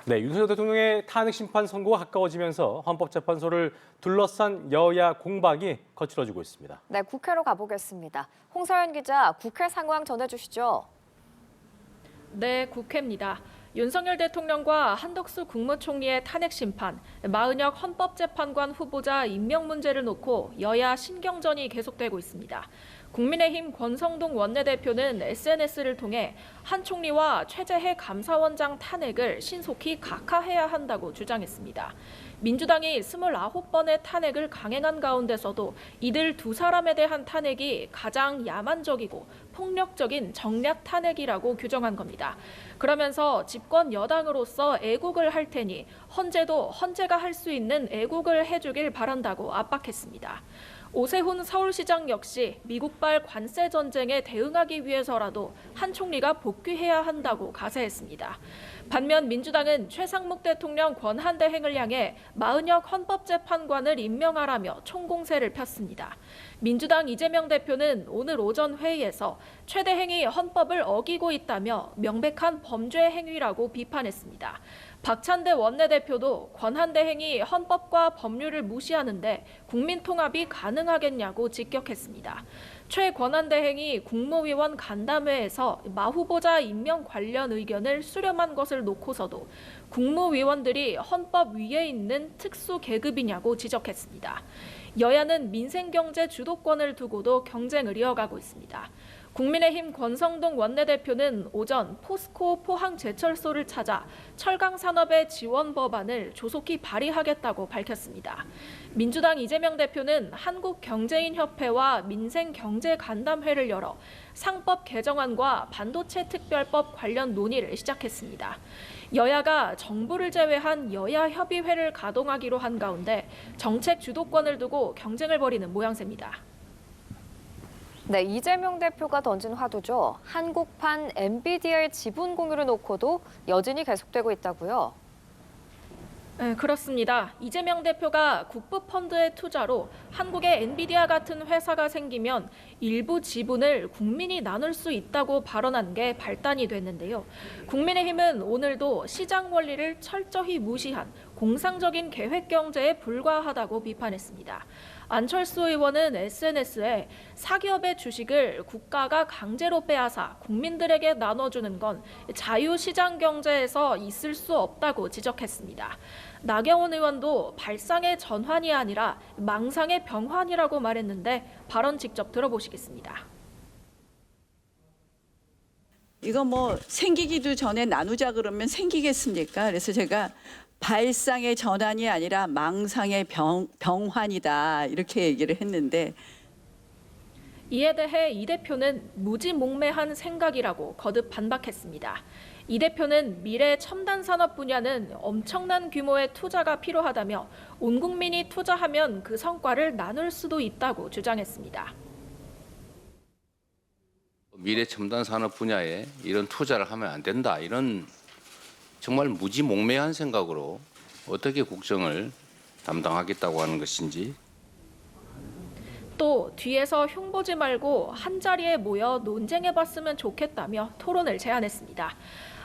네, 윤석열 대통령의 탄핵 심판 선고가 가까워지면서 헌법재판소를 둘러싼 여야 공방이 거칠어지고 있습니다. 네, 국회로 가보겠습니다. 홍서연 기자, 국회 상황 전해주시죠. 네, 국회입니다. 윤석열 대통령과 한덕수 국무총리의 탄핵 심판, 마은혁 헌법재판관 후보자 임명 문제를 놓고 여야 신경전이 계속되고 있습니다. 국민의힘 권성동 원내대표는 SNS를 통해 한 총리와 최재해 감사원장 탄핵을 신속히 각하해야 한다고 주장했습니다. 민주당이 29번의 탄핵을 강행한 가운데서도 이들 두 사람에 대한 탄핵이 가장 야만적이고 폭력적인 정략 탄핵이라고 규정한 겁니다. 그러면서 집권 여당으로서 애국을 할 테니 헌재도 헌재가 할 수 있는 애국을 해주길 바란다고 압박했습니다. 오세훈 서울시장 역시 미국발 관세 전쟁에 대응하기 위해서라도 한 총리가 복귀해야 한다고 가세했습니다. 반면 민주당은 최상목 대통령 권한대행을 향해 마은혁 헌법재판관을 임명하라며 총공세를 폈습니다. 민주당 이재명 대표는 오늘 오전 회의에서 최 대행이 헌법을 어기고 있다며 명백한 범죄 행위라고 비판했습니다. 박찬대 원내대표도 권한대행이 헌법과 법률을 무시하는데 국민통합이 가능하겠냐고 직격했습니다. 최 권한대행이 국무위원 간담회에서 마 후보자 임명 관련 의견을 수렴한 것을 놓고서도 국무위원들이 헌법 위에 있는 특수 계급이냐고 지적했습니다. 여야는 민생경제 주도권을 두고도 경쟁을 이어가고 있습니다. 국민의힘 권성동 원내대표는 오전 포스코 포항제철소를 찾아 철강산업의 지원 법안을 조속히 발의하겠다고 밝혔습니다. 민주당 이재명 대표는 한국경제인협회와 민생경제간담회를 열어 상법 개정안과 반도체 특별법 관련 논의를 시작했습니다. 여야가 정부를 제외한 여야 협의회를 가동하기로 한 가운데 정책 주도권을 두고 경쟁을 벌이는 모양새입니다. 네, 이재명 대표가 던진 화두죠. 한국판 엔비디아의 지분 공유를 놓고도 여진이 계속되고 있다고요. 네, 그렇습니다. 이재명 대표가 국부펀드의 투자로 한국의 엔비디아 같은 회사가 생기면 일부 지분을 국민이 나눌 수 있다고 발언한 게 발단이 됐는데요. 국민의힘은 오늘도 시장 원리를 철저히 무시한 공상적인 계획 경제에 불과하다고 비판했습니다. 안철수 의원은 SNS에 사기업의 주식을 국가가 강제로 빼앗아 국민들에게 나눠주는 건 자유시장 경제에서 있을 수 없다고 지적했습니다. 나경원 의원도 발상의 전환이 아니라 망상의 병환이라고 말했는데 발언 직접 들어보시겠습니다. 이거 뭐 생기기도 전에 나누자 그러면 생기겠습니까? 그래서 제가 발상의 전환이 아니라 망상의 병환이다 이렇게 얘기를 했는데 이에 대해 이 대표는 무지몽매한 생각이라고 거듭 반박했습니다. 이 대표는 미래 첨단 산업 분야는 엄청난 규모의 투자가 필요하다며 온 국민이 투자하면 그 성과를 나눌 수도 있다고 주장했습니다. 미래 첨단 산업 분야에 이런 투자를 하면 안 된다. 이런 정말 무지몽매한 생각으로 어떻게 국정을 담당하겠다고 하는 것인지. 또 뒤에서 흉보지 말고 한자리에 모여 논쟁해봤으면 좋겠다며 토론을 제안했습니다.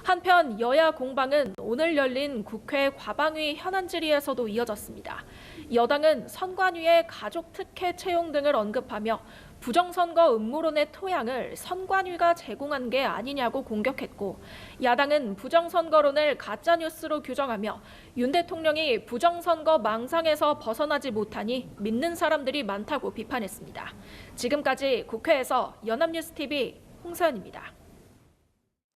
한편 여야 공방은 오늘 열린 국회 과방위 현안 질의에서도 이어졌습니다. 여당은 선관위의 가족 특혜 채용 등을 언급하며 부정선거 음모론의 토양을 선관위가 제공한 게 아니냐고 공격했고, 야당은 부정선거론을 가짜뉴스로 규정하며 윤 대통령이 부정선거 망상에서 벗어나지 못하니 믿는 사람들이 많다고 비판했습니다. 지금까지 국회에서 연합뉴스TV 홍서연입니다.